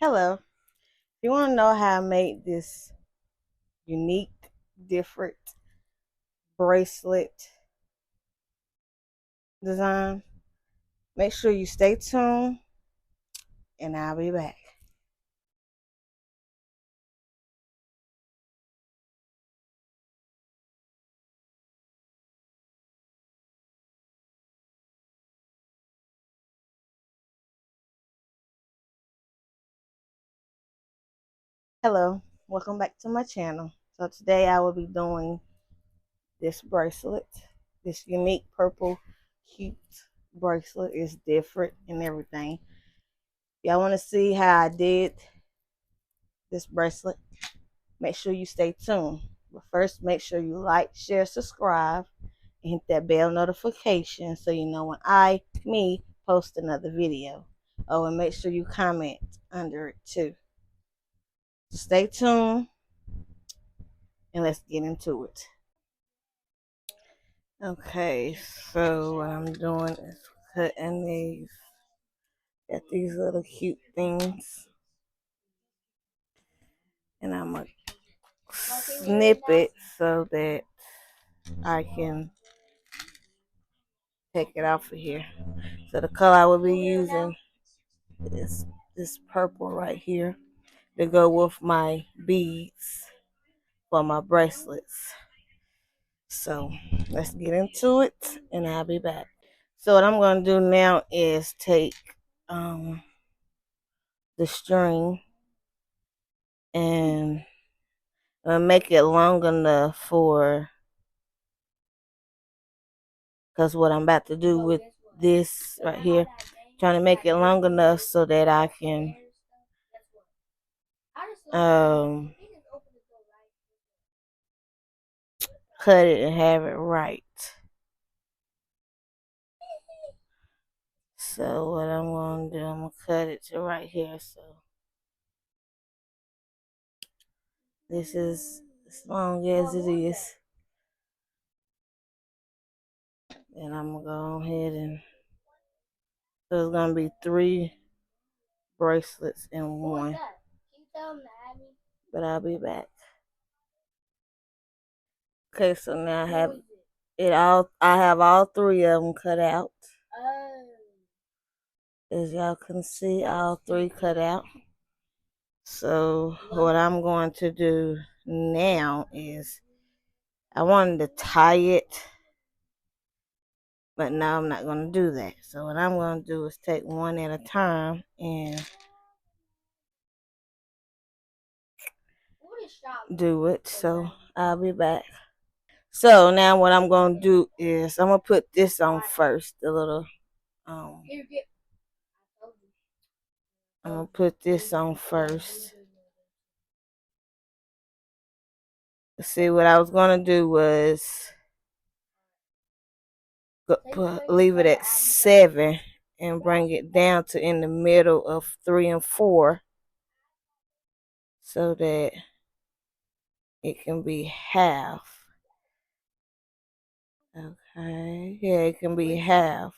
Hello. If you want to know how I made this unique, different bracelet design, make sure you stay tuned and I'll be back. Hello. Welcome back to my channel. So today I will be doing this bracelet. This unique purple cute bracelet is different and everything. Y'all want to see how I did this bracelet? Make sure you stay tuned. But first, make sure you like, share, subscribe, and hit that bell notification so you know when me, post another video. Oh, and make sure you comment under it too. Stay tuned and let's get into it. Okay, so what I'm doing is cutting these at these little cute things, and I'm gonna snip it so that I can take it off of here. So the color I will be using is this purple right here to go with my beads for my bracelets. So let's get into it and I'll be back. So what I'm going to do now is take the string and make it long enough for, because what I'm about to do with this right here, trying to make it long enough so that I can cut it and have it right. So what I'm going to do, I'm going to cut it to right here. So this is as long as it is. And I'm going to go ahead and, so it's going to be 3 bracelets in one. But I'll be back. Okay, so now I have it all. I have all 3 of them cut out. As y'all can see, all 3 cut out. So what I'm going to do now is, I wanted to tie it, but now I'm not going to do that. So what I'm going to do is take one at a time and do it. So I'll be back. So now what I'm going to do is, I'm going to put this on first, the little I'm going to put this on first. See, what I was going to do was leave it at 7 and bring it down to in the middle of 3 and 4 so that it can be half. Okay, yeah, it can be half.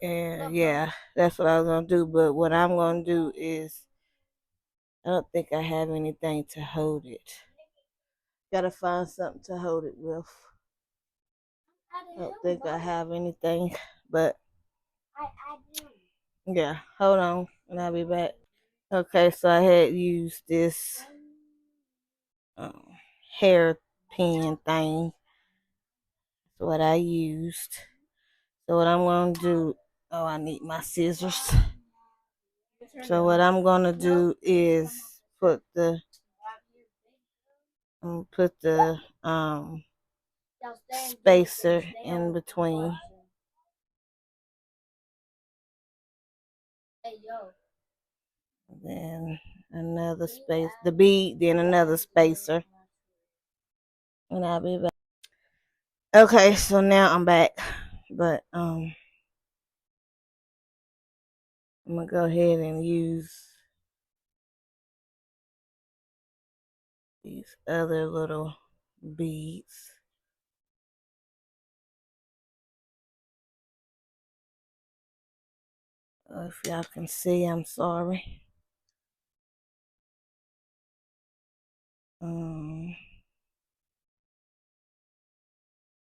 And yeah, that's what I was gonna do. But what I'm gonna do is, I don't think I have anything to hold it. Gotta find something to hold it with. I don't think I have anything, but yeah, hold on and I'll be back. Okay, so I had used this um, hair pin thing. That's what I used. So what I'm going to do, oh, I need my scissors. So what I'm going to do is put the spacer in between. Then another space, the bead, then another spacer. And I'll be back. Okay, so now I'm back. But I'm gonna go ahead and use these other little beads. If y'all can see, I'm sorry.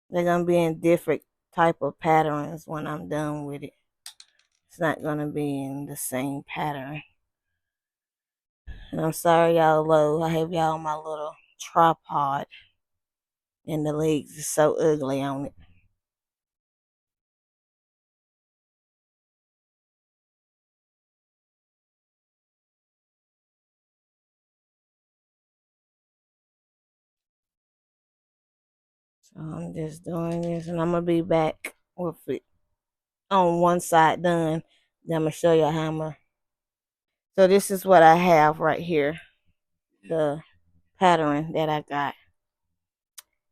They're gonna be in different type of patterns when I'm done with it. It's not gonna be in the same pattern. And I'm sorry y'all low. I have y'all on my little tripod and the legs is so ugly on it. So I'm just doing this and I'm gonna be back with it on one side done. Then I'm gonna show you how I'm gonna. So this is what I have right here. The pattern that I got.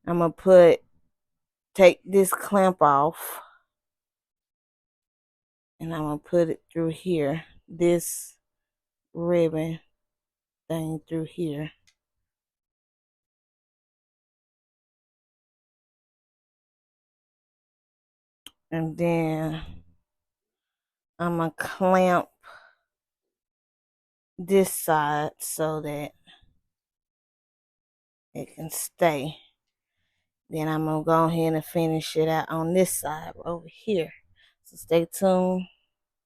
I'm gonna take this clamp off and I'm gonna put it through here. This ribbon thing through here. And then I'm gonna clamp this side so that it can stay. Then I'm gonna go ahead and finish it out on this side over here. So stay tuned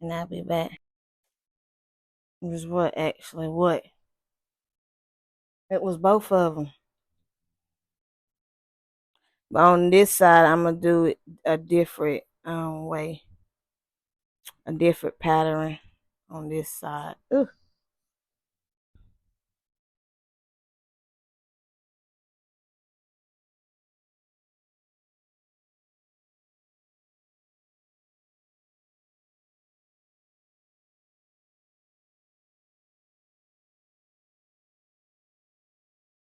and I'll be back. It was what actually what? It was both of them. But on this side, I'm gonna do it a different way, a different pattern on this side. Ooh.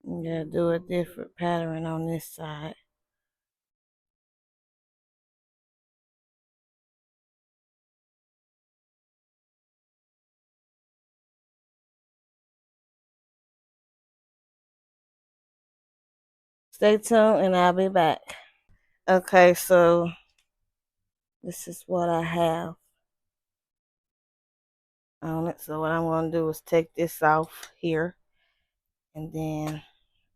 Yeah, do a different pattern on this side. Stay tuned and I'll be back. Okay, so this is what I have on it. So what I'm going to do is take this off here. And then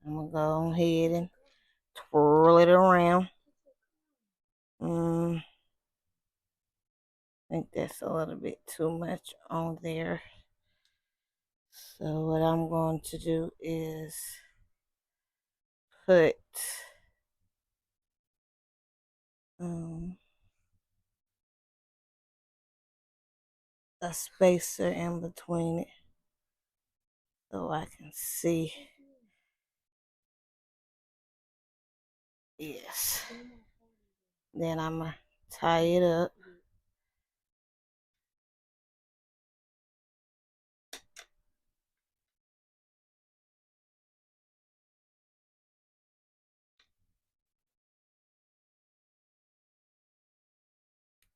I'm going to go ahead and twirl it around. I think that's a little bit too much on there. So what I'm going to do is put a spacer in between it so I can see. Yes. Then I'm going to tie it up.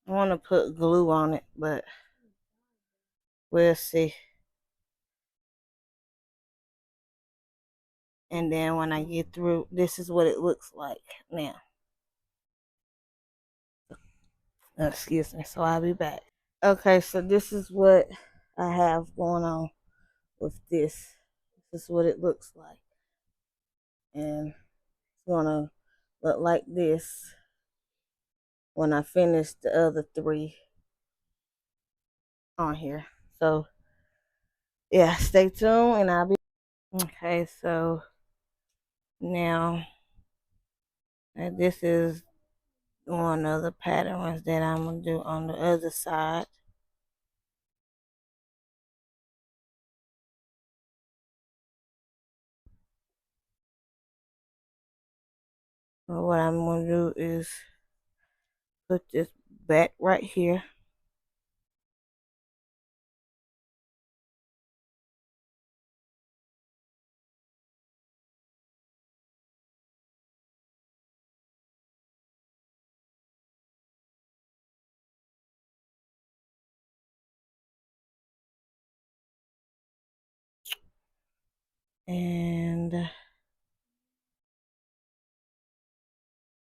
I want to put glue on it, but we'll see. And then when I get through, this is what it looks like now. Excuse me. So I'll be back. Okay, so this is what I have going on with this. This is what it looks like. And it's going to look like this when I finish the other three on here. So, yeah, stay tuned and I'll be. Okay, so now this is one of the patterns that I'm going to do on the other side. So what I'm going to do is put this back right here. And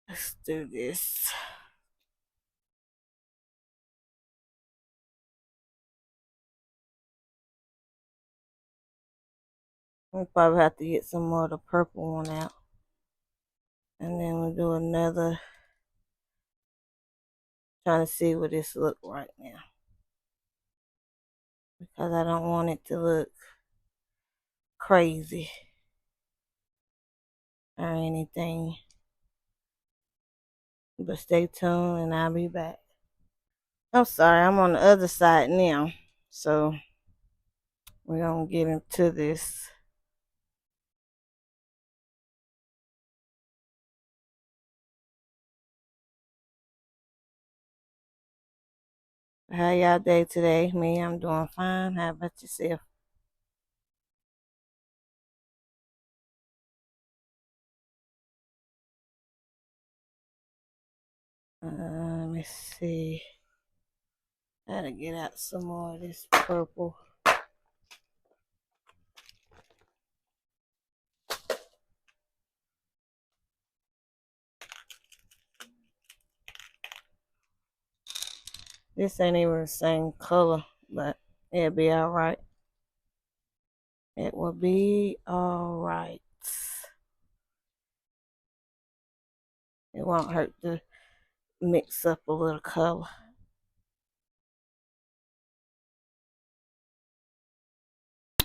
let's do this. We'll probably have to get some more of the purple one out. And then we'll do another, trying to see what this look right now. Because I don't want it to look crazy or anything. But stay tuned and I'll be back. I'm sorry, I'm on the other side now. So we're gonna get into this. How y'all day today? Me, I'm doing fine. How about yourself? Let me see. Gotta get out some more of this purple. This ain't even the same color, but it'll be alright. It will be alright. It won't hurt to mix up a little color.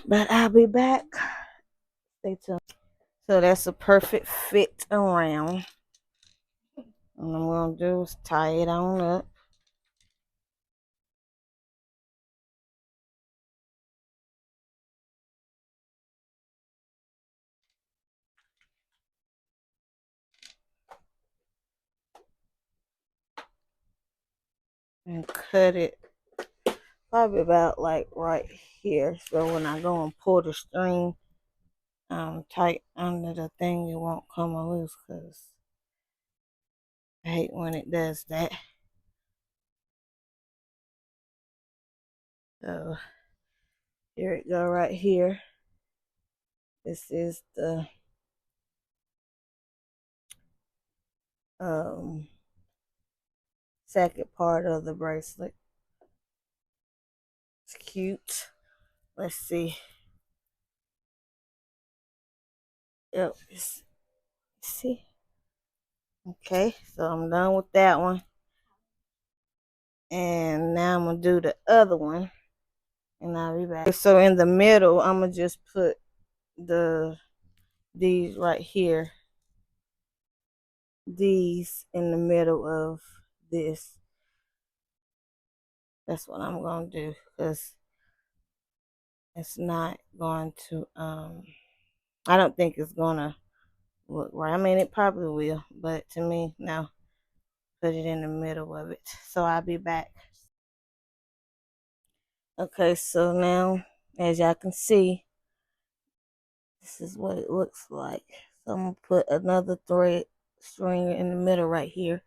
But I'll be back. Stay tuned. So that's a perfect fit around. What I'm gonna do is tie it on up. And cut it probably about like right here. So when I go and pull the string tight under the thing, it won't come loose because I hate when it does that. So here it go right here. This is the second part of the bracelet. It's cute. Let's see. Yep. See. Okay, so I'm done with that one. And now I'm gonna do the other one. And I'll be back. So in the middle, I'm gonna just put these right here. These in the middle of this. That's what I'm gonna do because it's not going to I don't think it's gonna look right. I mean, it probably will, but to me, no. Put it in the middle of it. So I'll be back. Okay, so now, as y'all can see, this is what it looks like. So I'm gonna put another thread string in the middle right here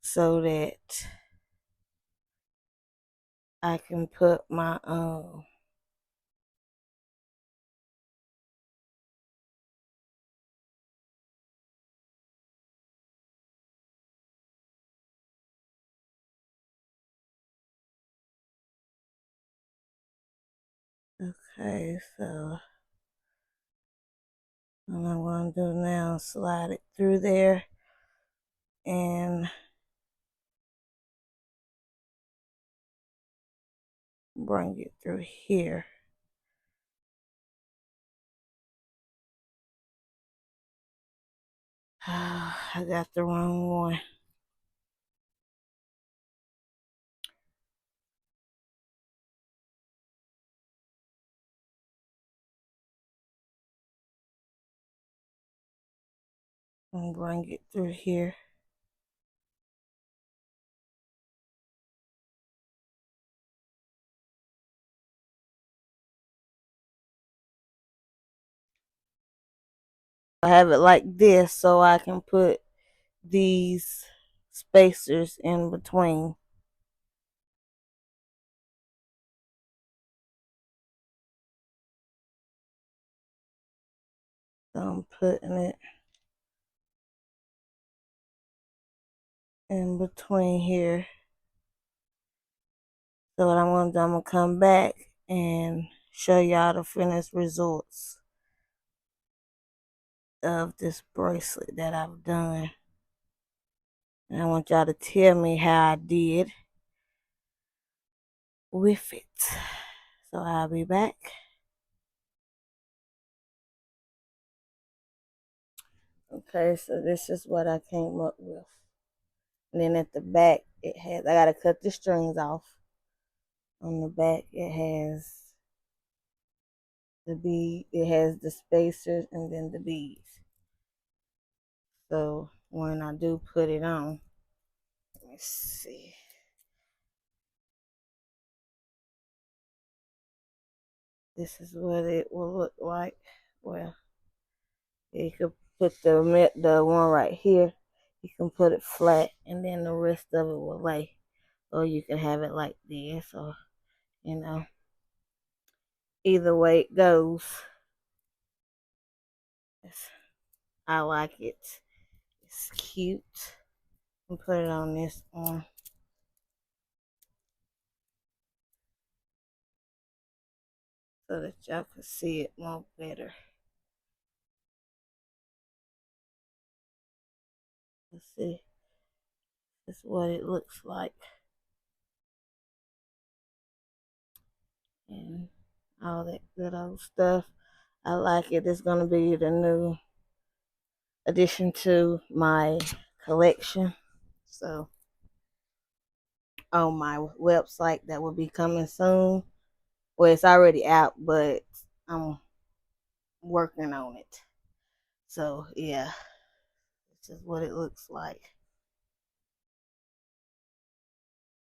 so that I can put my okay, so what I'm going to do now is slide it through there and bring it through here. I got the wrong one. And bring it through here. I have it like this so I can put these spacers in between. So I'm putting it in between here. So what I'm going to do, I'm going to come back and show y'all the finished results. of this bracelet that I've done. And I want y'all to tell me how I did with it. So I'll be back. Okay, so this is what I came up with. And then at the back, it has, I gotta cut the strings off. On the back, it has the bead, it has the spacers and then the beads. So when I do put it on, let me see. This is what it will look like. Well, you could put the one right here. You can put it flat, and then the rest of it will lay. Or you can have it like this, or you know, either way it goes. I like it. It's cute. And put it on this arm. So that y'all can see it more better. Let's see. This is what it looks like. And all that good old stuff. I like it. It's going to be the new addition to my collection. So on my website that will be coming soon. Well, it's already out, but I'm working on it. So yeah, this is what it looks like.